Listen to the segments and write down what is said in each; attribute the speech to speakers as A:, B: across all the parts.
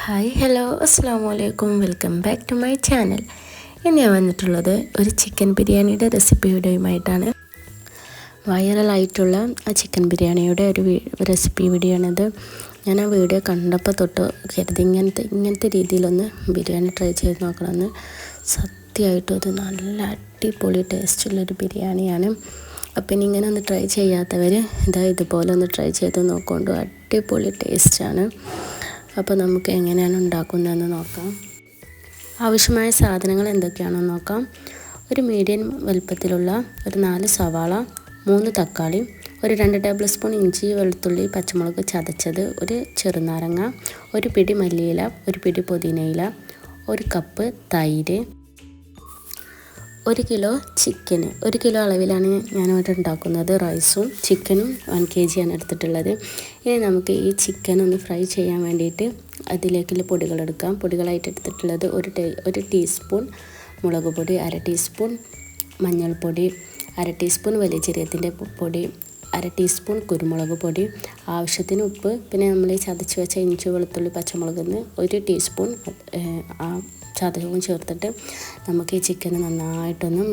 A: Hi hello അസ്സാമലൈക്കും welcome back to my channel. ഇന്ന് ഞാൻ വന്നിട്ടുള്ളത് ഒരു ചിക്കൻ ബിരിയാണിയുടെ റെസിപ്പി വീഡിയോയുമായിട്ടാണ്. വൈറലായിട്ടുള്ള ആ ചിക്കൻ ബിരിയാണിയുടെ ഒരു റെസിപ്പി വീഡിയോ ആണിത്. ഞാൻ ആ വീഡിയോ കണ്ടപ്പോൾ തൊട്ട് കരുതി ഇങ്ങനത്തെ രീതിയിലൊന്ന് ബിരിയാണി ട്രൈ ചെയ്ത് നോക്കണമെന്ന്. സത്യമായിട്ടും അത് നല്ല അടിപൊളി ടേസ്റ്റുള്ളൊരു ബിരിയാണിയാണ്. അപ്പം ഇനി ഇങ്ങനെ ഒന്ന് ട്രൈ ചെയ്യാത്തവർ ഇതുപോലെ ഒന്ന് ട്രൈ ചെയ്ത് നോക്കൊണ്ടു. അടിപൊളി ടേസ്റ്റാണ്. അപ്പോൾ നമുക്ക് എങ്ങനെയാണ് ഉണ്ടാക്കുന്നതെന്ന് നോക്കാം. ആവശ്യമായ സാധനങ്ങൾ എന്തൊക്കെയാണെന്ന് നോക്കാം. ഒരു മീഡിയം വലുപ്പത്തിലുള്ള ഒരു 4 സവാള, 3 തക്കാളി, ഒരു 2 ടേബിൾ സ്പൂൺ ഇഞ്ചി, വെളുത്തുള്ളി, പച്ചമുളക് ചതച്ചത്, ഒരു ചെറുനാരങ്ങ, ഒരു പിടി മല്ലിയില, ഒരു പിടി പുതിനയില, 1 കപ്പ് തൈര്, 1 കിലോ ചിക്കന്. 1 കിലോ അളവിലാണ് ഞാനിവിടെ ഉണ്ടാക്കുന്നത്. റൈസും ചിക്കനും 1 kg ആണ് എടുത്തിട്ടുള്ളത്. ഇനി നമുക്ക് ഈ ചിക്കൻ ഒന്ന് ഫ്രൈ ചെയ്യാൻ വേണ്ടിയിട്ട് അതിലേക്കുള്ള പൊടികളെടുക്കാം. പൊടികളായിട്ട് എടുത്തിട്ടുള്ളത് ഒരു ടീസ്പൂൺ മുളക് പൊടി, 1/2 ടീസ്പൂൺ മഞ്ഞൾപ്പൊടി, 1/2 ടീസ്പൂൺ വലിയ ജീരകത്തിൻ്റെ പൊടി, 1/2 ടീസ്പൂൺ കുരുമുളക് പൊടി, ആവശ്യത്തിന് ഉപ്പ്, പിന്നെ നമ്മൾ ഈ ചതച്ച് വെച്ച ഇഞ്ചി, വെളുത്തുള്ളി, പച്ചമുളകിന് 1 ടീസ്പൂൺ ചതവും ചേർത്തിട്ട് നമുക്ക് ഈ ചിക്കൻ നന്നായിട്ടൊന്ന്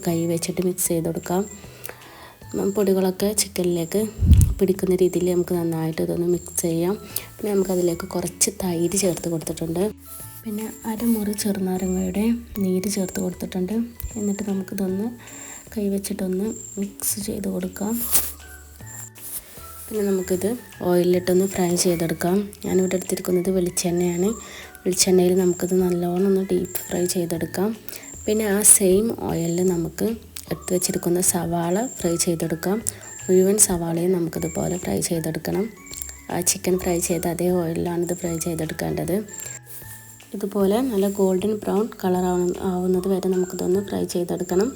A: കൈ വെച്ചിട്ട് മിക്സ് ചെയ്ത് കൊടുക്കാം. പൊടികളൊക്കെ ചിക്കനിലേക്ക് പിടിക്കുന്ന രീതിയിൽ നമുക്ക് നന്നായിട്ട് ഇതൊന്ന് മിക്സ് ചെയ്യാം. പിന്നെ നമുക്കതിലേക്ക് കുറച്ച് തൈര് ചേർത്ത് കൊടുത്തിട്ടുണ്ട്. പിന്നെ 1 മുറി ചെറുനാരങ്ങയുടെ നീര് ചേർത്ത് കൊടുത്തിട്ടുണ്ട്. എന്നിട്ട് നമുക്കിതൊന്ന് കൈ വെച്ചിട്ടൊന്ന് മിക്സ് ചെയ്ത് കൊടുക്കാം. പിന്നെ നമുക്കിത് ഓയിലിട്ടൊന്ന് ഫ്രൈ ചെയ്തെടുക്കാം. ഞാനിവിടെ എടുത്തിരിക്കുന്നത് വെളിച്ചെണ്ണയാണ്. വെളിച്ചെണ്ണയിൽ നമുക്കിത് നല്ലോണം ഒന്ന് ഡീപ്പ് ഫ്രൈ ചെയ്തെടുക്കാം. പിന്നെ ആ സെയിം ഓയിലിൽ നമുക്ക് എടുത്ത് വെച്ചിരിക്കുന്ന സവാള ഫ്രൈ ചെയ്തെടുക്കാം. മുഴുവൻ സവാളയും നമുക്കിതുപോലെ ഫ്രൈ ചെയ്തെടുക്കണം. ആ ചിക്കൻ ഫ്രൈ ചെയ്ത അതേ ഓയിലിലാണ് ഇത് ഫ്രൈ ചെയ്തെടുക്കേണ്ടത്. ഇതുപോലെ നല്ല ഗോൾഡൻ ബ്രൗൺ കളർ ആവുന്നത് വരെ നമുക്കിതൊന്ന് ഫ്രൈ ചെയ്തെടുക്കണം.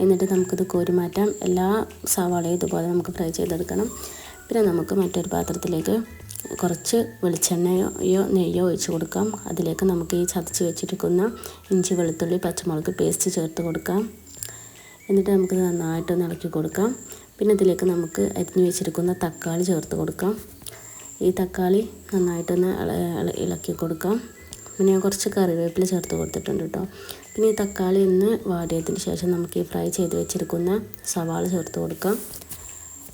A: എന്നിട്ട് നമുക്കിത് കോരി മാറ്റാം. എല്ലാ സവാളയും ഇതുപോലെ നമുക്ക് ഫ്രൈ ചെയ്തെടുക്കണം. പിന്നെ നമുക്ക് മറ്റൊരു പാത്രത്തിലേക്ക് കുറച്ച് വെളിച്ചെണ്ണയോ നെയ്യോ ഒഴിച്ച് കൊടുക്കാം. അതിലേക്ക് നമുക്ക് ഈ ചതച്ച് വെച്ചിരിക്കുന്ന ഇഞ്ചി, വെളുത്തുള്ളി, പച്ചമുളക് പേസ്റ്റ് ചേർത്ത് കൊടുക്കാം. എന്നിട്ട് നമുക്ക് നന്നായിട്ടൊന്ന് ഇളക്കി കൊടുക്കാം. പിന്നെ ഇതിലേക്ക് നമുക്ക് അരിഞ്ഞ് വെച്ചിരിക്കുന്ന തക്കാളി ചേർത്ത് കൊടുക്കാം. ഈ തക്കാളി നന്നായിട്ടൊന്ന് ഇളക്കി കൊടുക്കാം. പിന്നെ ഞാൻ കുറച്ച് കറിവേപ്പില ചേർത്ത് കൊടുത്തിട്ടുണ്ട് കേട്ടോ. പിന്നെ ഈ തക്കാളി ഒന്ന് വാടിയതിന് ശേഷം നമുക്ക് ഈ ഫ്രൈ ചെയ്ത് വെച്ചിരിക്കുന്ന സവാള ചേർത്ത് കൊടുക്കാം.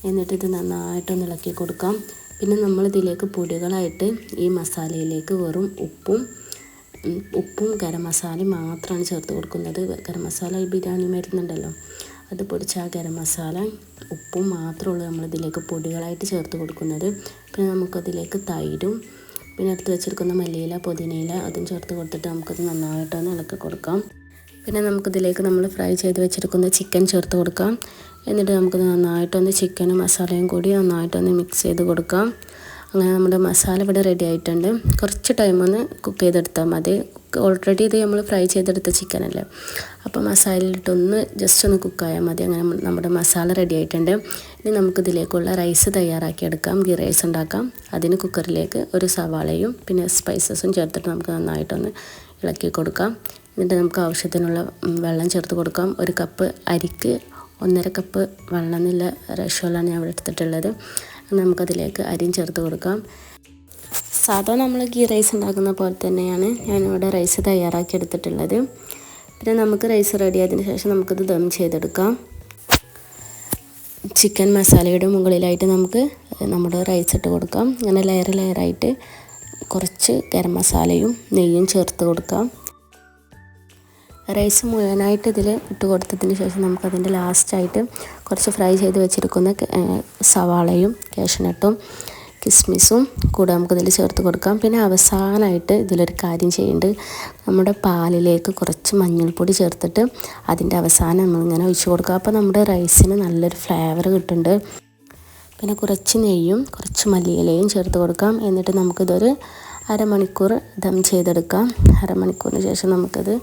A: എന്നിട്ട് ഇത് നന്നായിട്ടൊന്ന് ഇളക്കി കൊടുക്കാം. പിന്നെ നമ്മളിതിലേക്ക് പൊടികളായിട്ട് ഈ മസാലയിലേക്ക് വെറും ഉപ്പും ഗരം മസാലയും മാത്രമാണ് ചേർത്ത് കൊടുക്കുന്നത്. ഗരം മസാല ഈ ബിരിയാണി മരുന്നുണ്ടല്ലോ, അത് പൊടിച്ച ആ ഗരം മസാല ഉപ്പും മാത്രമുള്ളൂ നമ്മളിതിലേക്ക് പൊടികളായിട്ട് ചേർത്ത് കൊടുക്കുന്നത്. പിന്നെ നമുക്കതിലേക്ക് തൈരും പിന്നെ എടുത്ത് വെച്ചിരിക്കുന്ന മല്ലിയില, പുതിനയില അതും ചേർത്ത് കൊടുത്തിട്ട് നമുക്കത് നന്നായിട്ടൊന്ന് ഇളക്കി കൊടുക്കാം. പിന്നെ നമുക്കിതിലേക്ക് നമ്മൾ ഫ്രൈ ചെയ്ത് വെച്ചിരിക്കുന്ന ചിക്കൻ ചേർത്ത് കൊടുക്കാം. എന്നിട്ട് നമുക്ക് നന്നായിട്ടൊന്ന് ചിക്കനും മസാലയും കൂടി നന്നായിട്ടൊന്ന് മിക്സ് ചെയ്ത് കൊടുക്കാം. അങ്ങനെ നമ്മുടെ മസാല ഇവിടെ റെഡി ആയിട്ടുണ്ട്. കുറച്ച് ടൈമൊന്ന് കുക്ക് ചെയ്തെടുത്താൽ മതി. ഓൾറെഡി ഇത് നമ്മൾ ഫ്രൈ ചെയ്തെടുത്ത ചിക്കനല്ലേ, അപ്പോൾ മസാലയിലിട്ടൊന്ന് ജസ്റ്റ് ഒന്ന് കുക്കായാൽ മതി. അങ്ങനെ നമ്മുടെ മസാല റെഡി ആയിട്ടുണ്ട്. ഇനി നമുക്കിതിലേക്കുള്ള റൈസ് തയ്യാറാക്കിയെടുക്കാം. ഗീ റൈസ് ഉണ്ടാക്കാം. അതിന് കുക്കറിലേക്ക് ഒരു സവാളയും പിന്നെ സ്പൈസസും ചേർത്തിട്ട് നമുക്ക് നന്നായിട്ടൊന്ന് ഇളക്കി കൊടുക്കാം. എന്നിട്ട് നമുക്ക് ആവശ്യത്തിനുള്ള വെള്ളം ചേർത്ത് കൊടുക്കാം. 1 കപ്പ് അരിക്ക് 1.5 കപ്പ് വെള്ളം എന്നുള്ള റേഷ്യോയിലാണ് ഞാൻ ഇവിടെ എടുത്തിട്ടുള്ളത്. നമുക്കതിലേക്ക് അരിയും ചേർത്ത് കൊടുക്കാം. സാധാ നമ്മൾ ഗീ റൈസ് ഉണ്ടാക്കുന്ന പോലെ തന്നെയാണ് ഞാനിവിടെ റൈസ് തയ്യാറാക്കി എടുത്തിട്ടുള്ളത്. പിന്നെ നമുക്ക് റൈസ് റെഡി ആയതിനു ശേഷം നമുക്കിത് ദം ചെയ്തെടുക്കാം. ചിക്കൻ മസാലയുടെ മുകളിലായിട്ട് നമുക്ക് നമ്മുടെ റൈസ് ഇട്ട് കൊടുക്കാം. അങ്ങനെ ലെയറായിട്ട് കുറച്ച് ഗരം മസാലയും നെയ്യും ചേർത്ത് കൊടുക്കാം. റൈസ് മുഴുവനായിട്ട് ഇതിൽ ഇട്ട് കൊടുത്തതിന് ശേഷം നമുക്കതിൻ്റെ ലാസ്റ്റായിട്ട് കുറച്ച് ഫ്രൈ ചെയ്ത് വെച്ചിരിക്കുന്ന സവാളയും കാഷ്നട്ടും കിസ്മിസും കൂടെ നമുക്കിതിൽ ചേർത്ത് കൊടുക്കാം. പിന്നെ അവസാനമായിട്ട് ഇതിലൊരു കാര്യം ചെയ്യുന്നുണ്ട്. നമ്മുടെ പാലിലേക്ക് കുറച്ച് മഞ്ഞൾപ്പൊടി ചേർത്തിട്ട് അതിൻ്റെ അവസാനം നമ്മളിങ്ങനെ ഒഴിച്ച് കൊടുക്കുക. അപ്പോൾ നമ്മുടെ റൈസിന് നല്ലൊരു ഫ്ലേവർ കിട്ടുന്നുണ്ട്. പിന്നെ കുറച്ച് നെയ്യും കുറച്ച് മല്ലിയിലയും ചേർത്ത് കൊടുക്കാം. എന്നിട്ട് നമുക്കിതൊരു അരമണിക്കൂർ ദം ചെയ്തെടുക്കാം. അരമണിക്കൂറിന് ശേഷം നമുക്കത്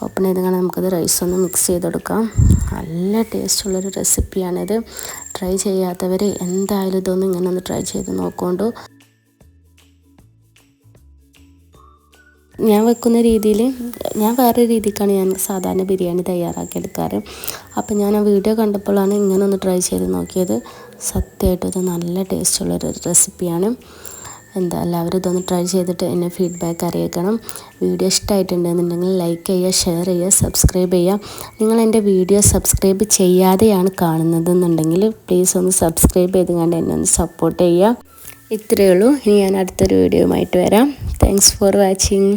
A: ഓപ്പൺ ചെയ്ത് കാണാൻ നമുക്കത് റൈസ് ഒന്ന് മിക്സ് ചെയ്തെടുക്കാം. നല്ല ടേസ്റ്റുള്ളൊരു റെസിപ്പിയാണിത്. ട്രൈ ചെയ്യാത്തവർ എന്തായാലും ഇതൊന്നും ഇങ്ങനെ ഒന്ന് ട്രൈ ചെയ്ത് നോക്കൊണ്ടു. ഞാൻ വെക്കുന്ന രീതിയിൽ ഞാൻ വേറെ രീതിക്കാണ് ഞാൻ സാധാരണ ബിരിയാണി തയ്യാറാക്കി എടുക്കാറ്. അപ്പോൾ ഞാൻ ആ വീഡിയോ കണ്ടപ്പോഴാണ് ഇങ്ങനെ ഒന്ന് ട്രൈ ചെയ്ത് നോക്കിയത്. സത്യമായിട്ടും ഇത് നല്ല ടേസ്റ്റുള്ളൊരു റെസിപ്പിയാണ്. എല്ലാവരും ഇതൊന്ന് ട്രൈ ചെയ്തിട്ട് എന്നെ ഫീഡ്ബാക്ക് അറിയിക്കണം. വീഡിയോ ഇഷ്ടമായിട്ടുണ്ടെന്നുണ്ടെങ്കിൽ ലൈക്ക് ചെയ്യുക, ഷെയർ ചെയ്യുക, സബ്സ്ക്രൈബ് ചെയ്യുക. നിങ്ങൾ എൻ്റെ വീഡിയോ സബ്സ്ക്രൈബ് ചെയ്യാതെയാണ് കാണുന്നതെന്നുണ്ടെങ്കിൽ പ്ലീസ് ഒന്ന് സബ്സ്ക്രൈബ് ചെയ്തുകൊണ്ട് എന്നെ ഒന്ന് സപ്പോർട്ട് ചെയ്യുക. ഇത്രയേ ഉള്ളൂ. ഇനി ഞാൻ അടുത്തൊരു വീഡിയോയുമായിട്ട് വരാം. Thanks for watching.